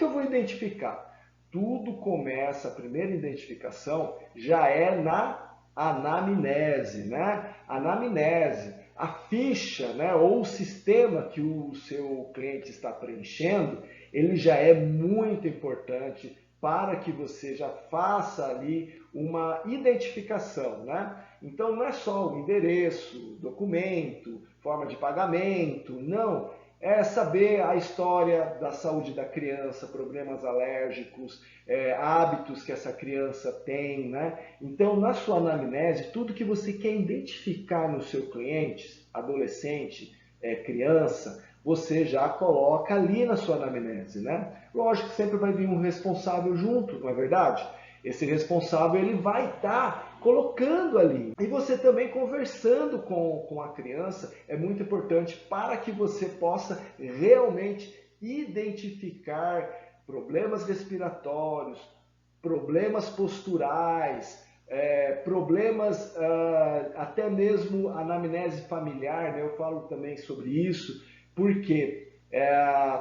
eu vou identificar? Tudo começa, a primeira identificação já é na anamnese, né? Anamnese, a ficha, né, ou o sistema que o seu cliente está preenchendo, ele já é muito importante para que você já faça ali uma identificação, né? Então não é só o endereço, documento, forma de pagamento, não. É saber a história da saúde da criança, problemas alérgicos, hábitos que essa criança tem, né? Então, na sua anamnese, tudo que você quer identificar no seu cliente, adolescente, criança, você já coloca ali na sua anamnese, né? Lógico que sempre vai vir um responsável junto, não é verdade? Esse responsável ele vai estar colocando ali. E você também conversando com a criança é muito importante para que você possa realmente identificar problemas respiratórios, problemas posturais, problemas até mesmo anamnese familiar, né? Eu falo também sobre isso, porque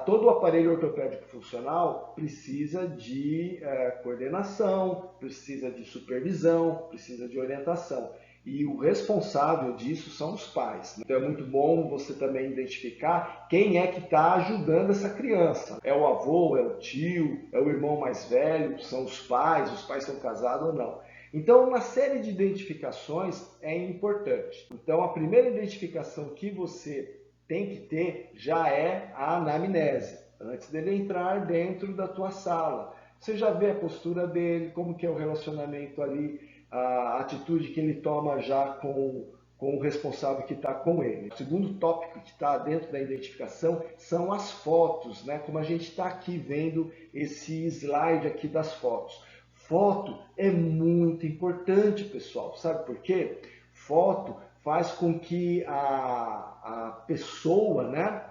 todo o aparelho ortopédico funcional precisa de coordenação, precisa de supervisão, precisa de orientação. E o responsável disso são os pais. Então é muito bom você também identificar quem é que está ajudando essa criança. É o avô, é o tio, é o irmão mais velho, são os pais são casados ou não. Então uma série de identificações é importante. Então a primeira identificação que você tem que ter já é a anamnese, antes dele entrar dentro da tua sala. Você já vê a postura dele, como que é o relacionamento ali, a atitude que ele toma já com o responsável que está com ele. O segundo tópico que está dentro da identificação são as fotos, né? Como a gente está aqui vendo esse slide aqui das fotos. Foto é muito importante, pessoal. Sabe por quê? Foto faz com que a pessoa, né,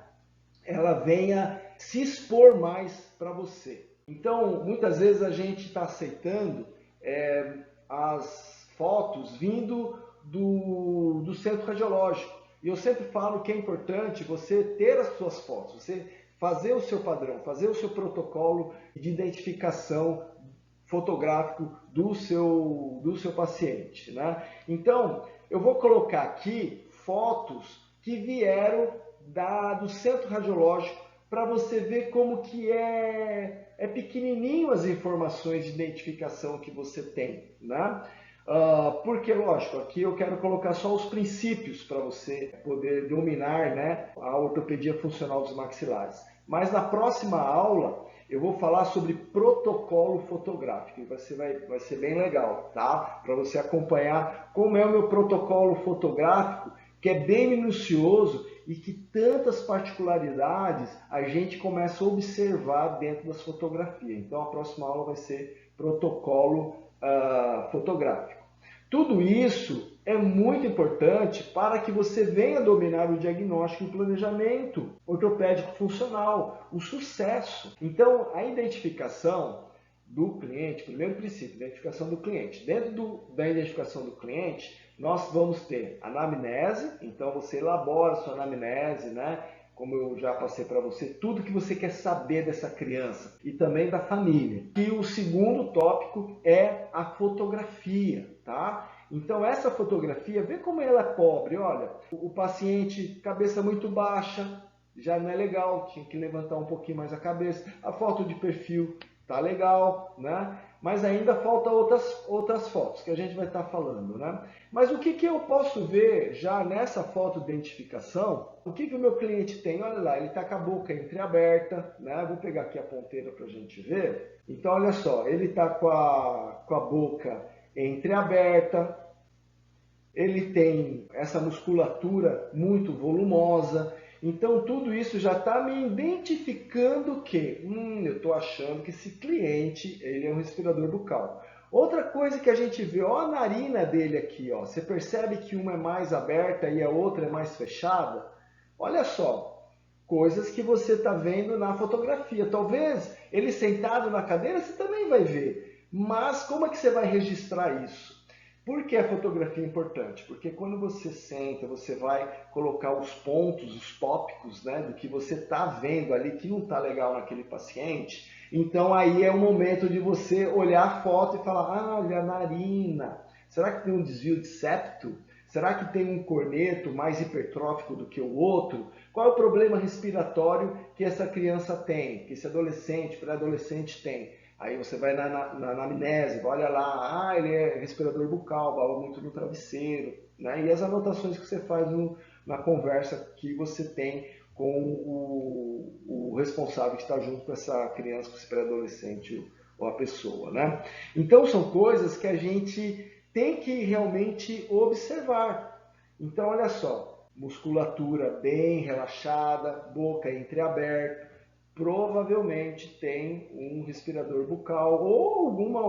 ela venha se expor mais para você. Então, muitas vezes a gente está aceitando as fotos vindo do centro radiológico. E eu sempre falo que é importante você ter as suas fotos, você fazer o seu padrão, fazer o seu protocolo de identificação fotográfico do seu paciente, né? Então, eu vou colocar aqui fotos que vieram do centro radiológico para você ver como que é pequenininho as informações de identificação que você tem, né? Porque, lógico, aqui eu quero colocar só os princípios para você poder dominar, né, a ortopedia funcional dos maxilares. Mas na próxima aula eu vou falar sobre protocolo fotográfico e vai ser bem legal, tá? Para você acompanhar como é o meu protocolo fotográfico, que é bem minucioso e que tantas particularidades a gente começa a observar dentro das fotografias. Então a próxima aula vai ser protocolo fotográfico. Tudo isso é muito importante para que você venha dominar o diagnóstico e o planejamento ortopédico funcional, o sucesso. Então, a identificação do cliente, primeiro princípio, identificação do cliente. Dentro da identificação do cliente, nós vamos ter anamnese, então você elabora a sua anamnese, né? Como eu já passei para você, tudo que você quer saber dessa criança e também da família. E o segundo tópico é a fotografia, tá? Então essa fotografia, vê como ela é pobre, olha, o paciente, cabeça muito baixa, já não é legal, tinha que levantar um pouquinho mais a cabeça. A foto de perfil tá legal, né? Mas ainda falta outras fotos que a gente vai estar falando, né? Mas o que eu posso ver já nessa foto de identificação? O que o meu cliente tem? Olha lá, ele está com a boca entreaberta, né? Vou pegar aqui a ponteira para a gente ver. Então, olha só, ele está com a boca entreaberta, ele tem essa musculatura muito volumosa. Então, tudo isso já está me identificando que eu estou achando que esse cliente ele é um respirador bucal. Outra coisa que a gente vê, ó, a narina dele aqui, ó, você percebe que uma é mais aberta e a outra é mais fechada? Olha só, coisas que você está vendo na fotografia. Talvez ele sentado na cadeira você também vai ver, mas como é que você vai registrar isso? Por que a fotografia é importante? Porque quando você senta, você vai colocar os pontos, os tópicos, né, do que você está vendo ali que não está legal naquele paciente. Então aí é o momento de você olhar a foto e falar, ah, olha a narina, será que tem um desvio de septo? Será que tem um corneto mais hipertrófico do que o outro? Qual é o problema respiratório que essa criança tem, que esse adolescente, pré-adolescente tem? Aí você vai na anamnese, olha lá, ah, ele é respirador bucal, baba muito no travesseiro, né? E as anotações que você faz na conversa que você tem com o responsável que está junto com essa criança, com esse pré-adolescente ou a pessoa, né? Então são coisas que a gente tem que realmente observar. Então olha só, musculatura bem relaxada, boca entreaberta, provavelmente tem um respirador bucal ou alguma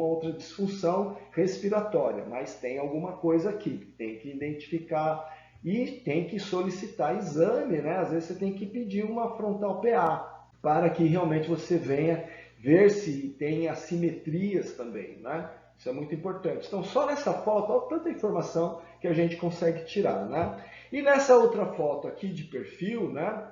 outra disfunção respiratória, mas tem alguma coisa aqui, tem que identificar e tem que solicitar exame, né? Às vezes você tem que pedir uma frontal PA para que realmente você venha ver se tem assimetrias também, né? Isso é muito importante. Então, só nessa foto, olha tanta informação que a gente consegue tirar, né? E nessa outra foto aqui de perfil, né?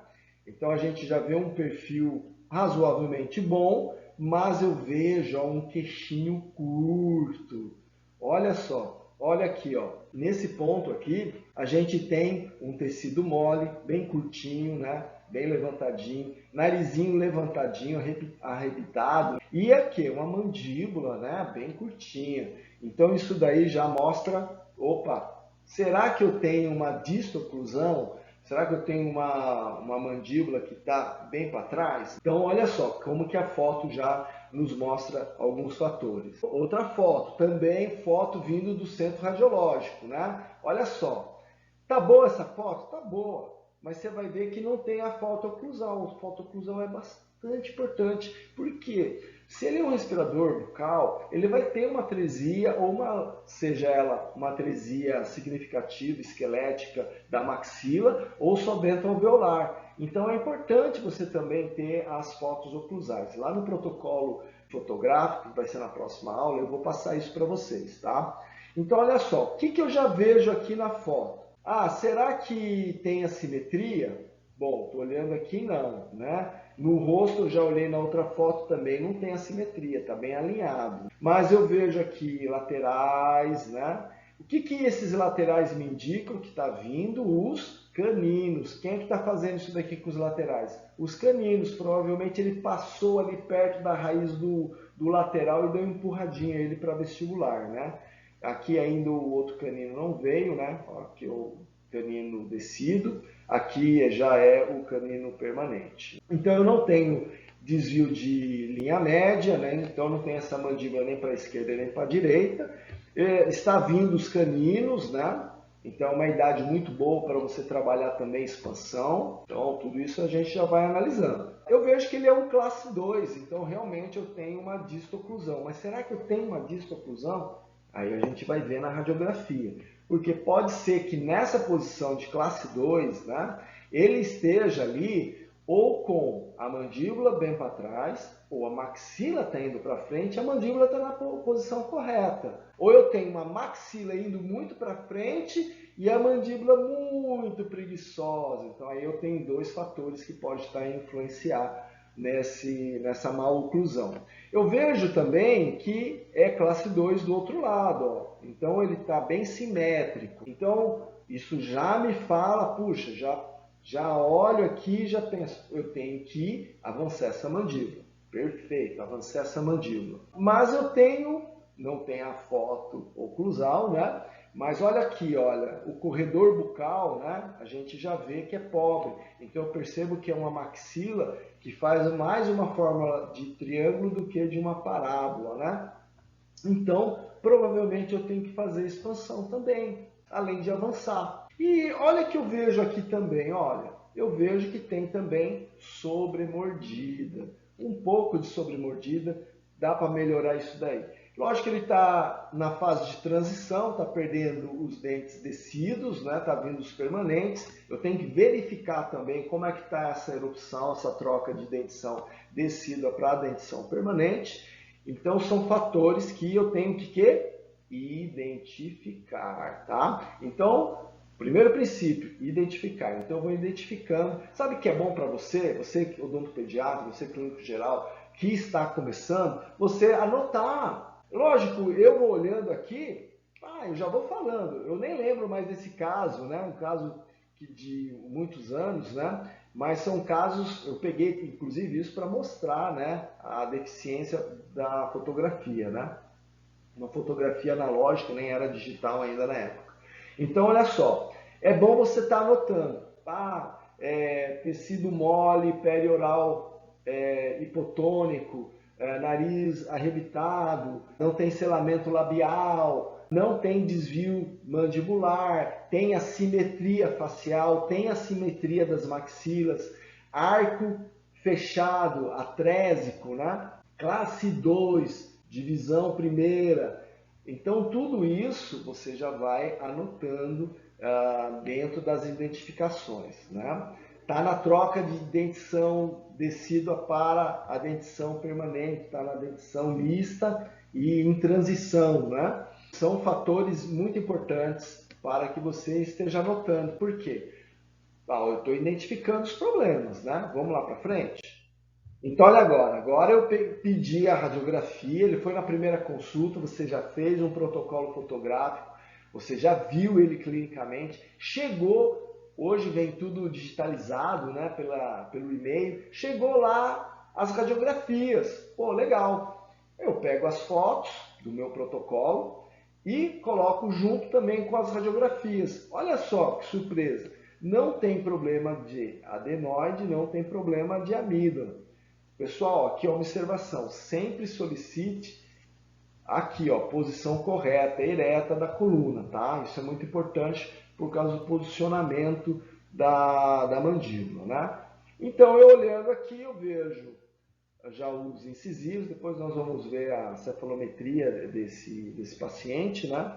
Então, a gente já vê um perfil razoavelmente bom, mas eu vejo ó, um queixinho curto. Olha só, olha aqui, ó. Nesse ponto aqui, a gente tem um tecido mole, bem curtinho, né? Bem levantadinho, narizinho levantadinho, arrebitado, e aqui uma mandíbula, né, bem curtinha. Então isso daí já mostra, opa, será que eu tenho uma distoclusão? Será que eu tenho uma mandíbula que está bem para trás? Então olha só como que a foto já nos mostra alguns fatores. Outra foto, também foto vindo do centro radiológico, né? Olha só, tá boa essa foto? Tá boa. Mas você vai ver que não tem a fotooclusão. A fotooclusão é bastante importante. Por quê? Se ele é um respirador bucal, ele vai ter uma atresia, ou seja ela uma atresia significativa, esquelética da maxila, ou só dentro-alveolar. Então é importante você também ter as fotos oclusais. Lá no protocolo fotográfico, que vai ser na próxima aula, eu vou passar isso para vocês, tá? Então olha só, o que eu já vejo aqui na foto? Ah, será que tem assimetria? Bom, estou olhando aqui não, né? No rosto eu já olhei na outra foto também, não tem assimetria, está bem alinhado. Mas eu vejo aqui laterais, né? O que esses laterais me indicam? Que está vindo os caninos. Quem é que está fazendo isso daqui com os laterais? Os caninos. Provavelmente ele passou ali perto da raiz do lateral e deu uma empurradinha ele para vestibular, né? Aqui ainda o outro canino não veio, né? Aqui o canino descido, aqui já é o canino permanente. Então eu não tenho desvio de linha média, né? Então não tem essa mandíbula nem para a esquerda nem para a direita. Está vindo os caninos, né? Então é uma idade muito boa para você trabalhar também expansão. Então tudo isso a gente já vai analisando. Eu vejo que ele é um classe 2, então realmente eu tenho uma distoclusão. Mas será que eu tenho uma distoclusão? Aí a gente vai ver na radiografia. Porque pode ser que nessa posição de classe 2, né, ele esteja ali ou com a mandíbula bem para trás, ou a maxila está indo para frente, a mandíbula está na posição correta. Ou eu tenho uma maxila indo muito para frente e a mandíbula muito preguiçosa. Então aí eu tenho dois fatores que podem estar a influenciar nessa maloclusão. Eu vejo também que é classe 2 do outro lado, ó. Então ele está bem simétrico. Então isso já me fala, puxa, já olho aqui e já penso, eu tenho que avançar essa mandíbula. Perfeito, avançar essa mandíbula. Mas eu não tenho a foto oclusal, né? Mas olha aqui, olha, o corredor bucal, né? A gente já vê que é pobre. Então eu percebo que é uma maxila que faz mais uma forma de triângulo do que de uma parábola, né? Então, provavelmente eu tenho que fazer expansão também, além de avançar. E olha que eu vejo aqui também, olha, eu vejo que tem também sobremordida. Um pouco de sobremordida, dá para melhorar isso daí. Lógico que ele está na fase de transição, está perdendo os dentes descidos, né? Está vindo os permanentes. Eu tenho que verificar também como é que está essa erupção, essa troca de dentição descida para a dentição permanente. Então são fatores que eu tenho que identificar, tá? Então, primeiro princípio, identificar. Então eu vou identificando. Sabe o que é bom para você? Você que é odontopediatra, você clínico geral, que está começando, você anotar. Lógico, eu vou olhando aqui, eu já vou falando. Eu nem lembro mais desse caso, né? Um caso de muitos anos, né? Mas são casos, eu peguei inclusive isso para mostrar, né, a deficiência da fotografia, né? Uma fotografia analógica, nem era digital ainda na época. Então, olha só, é bom você estar anotando. Tecido mole, perioral hipotônico, nariz arrebitado, não tem selamento labial, não tem desvio mandibular, tem assimetria facial, tem assimetria das maxilas, arco fechado, atrésico, né? Classe 2, divisão primeira. Então, tudo isso você já vai anotando dentro das identificações, né? Está na troca de dentição decídua para a dentição permanente, está na dentição mista e em transição, né? São fatores muito importantes para que você esteja anotando. Por quê? Eu estou identificando os problemas, né? Vamos lá para frente? Então, olha agora eu pedi a radiografia, ele foi na primeira consulta, você já fez um protocolo fotográfico, você já viu ele clinicamente, chegou, hoje vem tudo digitalizado, né, pelo e-mail, chegou lá as radiografias, pô, legal. Eu pego as fotos do meu protocolo e coloco junto também com as radiografias. Olha só que surpresa, não tem problema de adenoide, não tem problema de amígdala. Pessoal, aqui a observação, sempre solicite aqui, posição correta, ereta da coluna, tá? Isso é muito importante por causa do posicionamento da mandíbula, né? Então, eu olhando aqui, eu vejo já os incisivos, depois nós vamos ver a cefalometria desse paciente, né?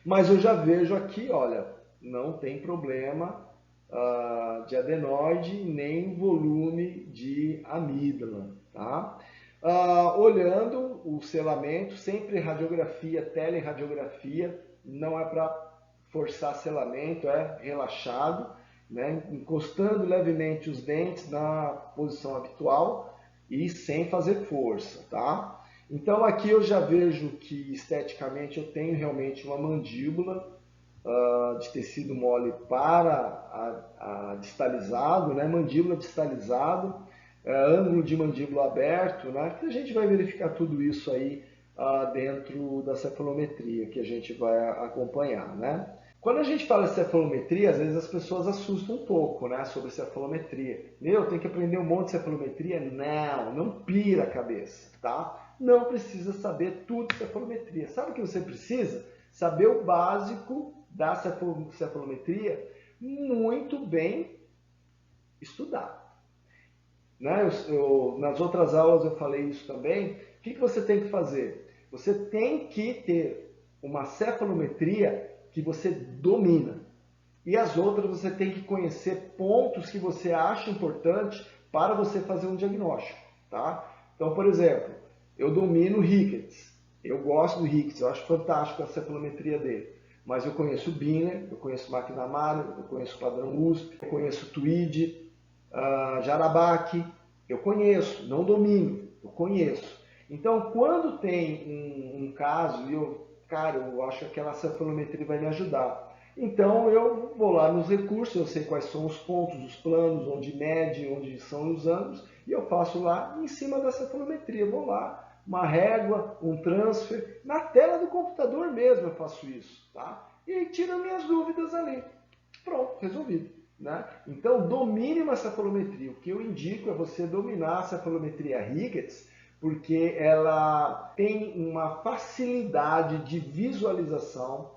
Mas eu já vejo aqui, olha, não tem problema de adenoide, nem volume de amígdala, tá? Olhando o selamento, sempre radiografia, teleradiografia, não é para forçar selamento, é relaxado, né? Encostando levemente os dentes na posição habitual e sem fazer força, tá? Então aqui eu já vejo que esteticamente eu tenho realmente uma mandíbula de tecido mole para a distalizado, né? Mandíbula distalizado, ângulo de mandíbula aberto, né? Que a gente vai verificar tudo isso aí dentro da cefalometria que a gente vai acompanhar, né? Quando a gente fala de cefalometria, às vezes as pessoas assustam um pouco, né, sobre cefalometria. Tem que aprender um monte de cefalometria? Não pira a cabeça, tá? Não precisa saber tudo de cefalometria. Sabe o que você precisa? Saber o básico da cefalometria muito bem estudado. Né? Nas outras aulas eu falei isso também. O que você tem que fazer? Você tem que ter uma cefalometria que você domina. E as outras você tem que conhecer pontos que você acha importante para você fazer um diagnóstico. Tá? Então, por exemplo, eu domino Ricketts. Eu gosto do Ricketts, eu acho fantástico a cefalometria dele. Mas eu conheço o Binner, eu conheço o McNamara, eu conheço o padrão USP, eu conheço o Tweed, Jarabaque, eu conheço, não domino, eu conheço. Então, quando tem um caso e eu acho que aquela cefalometria vai me ajudar. Então, eu vou lá nos recursos, eu sei quais são os pontos, os planos, onde mede, onde são os ângulos, e eu faço lá em cima da cefalometria. Eu vou lá, uma régua, um transfer, na tela do computador mesmo eu faço isso, tá? E tiro minhas dúvidas ali. Pronto, resolvido. Né? Então, domine uma cefalometria. O que eu indico é você dominar a cefalometria Ricketts, porque ela tem uma facilidade de visualização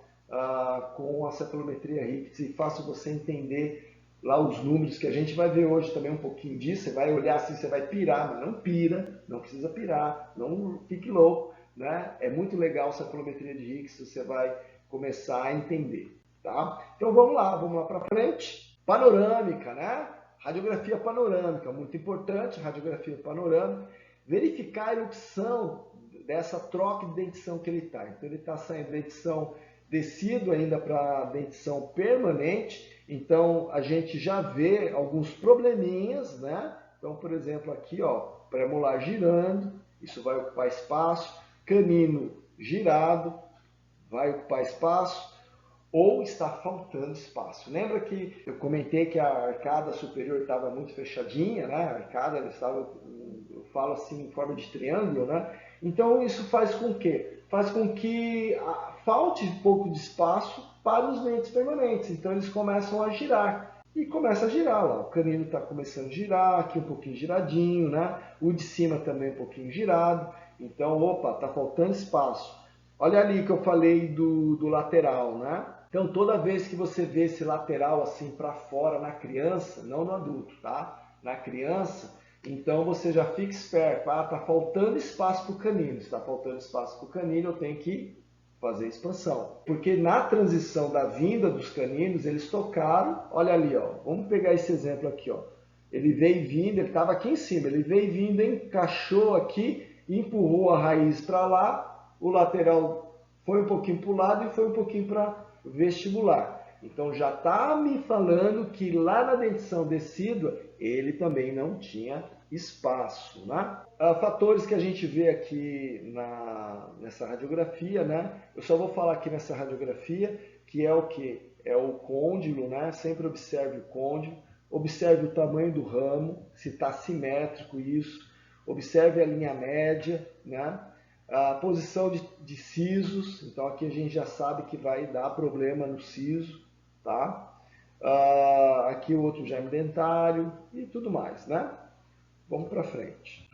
com a cefalometria Ricketts e fácil você entender lá os números, que a gente vai ver hoje também um pouquinho disso. Você vai olhar assim, você vai pirar, mas não pira, não precisa pirar, não fique louco. Né? É muito legal a cefalometria de Ricketts, você vai começar a entender. Tá? Então vamos lá para frente. Panorâmica, né? Radiografia panorâmica, muito importante, radiografia panorâmica. Verificar a erupção dessa troca de dentição que ele está. Então ele está saindo dentição decídua ainda para dentição permanente, então a gente já vê alguns probleminhas, né? Então, por exemplo, aqui, ó, premolar girando, isso vai ocupar espaço, canino girado, vai ocupar espaço, ou está faltando espaço. Lembra que eu comentei que a arcada superior estava muito fechadinha, né? A arcada estava, eu falo assim, em forma de triângulo, né? Então isso faz com que? Faz com que falte um pouco de espaço para os dentes permanentes. Então eles começam a girar. E começa a girar lá. O canino está começando a girar, aqui um pouquinho giradinho, né? O de cima também um pouquinho girado. Então, opa, está faltando espaço. Olha ali que eu falei do lateral, né? Então, toda vez que você vê esse lateral assim para fora na criança, não no adulto, tá? Na criança, então você já fica esperto. Ah, tá faltando espaço para o canino. Se está faltando espaço para o canino, eu tenho que fazer expansão. Porque na transição da vinda dos caninos, eles tocaram, olha ali, ó. Vamos pegar esse exemplo aqui, ó. Ele veio vindo, ele estava aqui em cima, ele veio vindo, encaixou aqui, empurrou a raiz para lá, o lateral foi um pouquinho para o lado e foi um pouquinho para vestibular. Então já está me falando que lá na dentição decídua ele também não tinha espaço, né? Fatores que a gente vê aqui nessa radiografia, né? Eu só vou falar aqui nessa radiografia, que é o que? É o côndilo, né? Sempre observe o côndilo, observe o tamanho do ramo, se está simétrico isso, observe a linha média, né? A posição de sisos, então aqui a gente já sabe que vai dar problema no siso, tá? Aqui o outro germe dentário e tudo mais, né? Vamos para frente.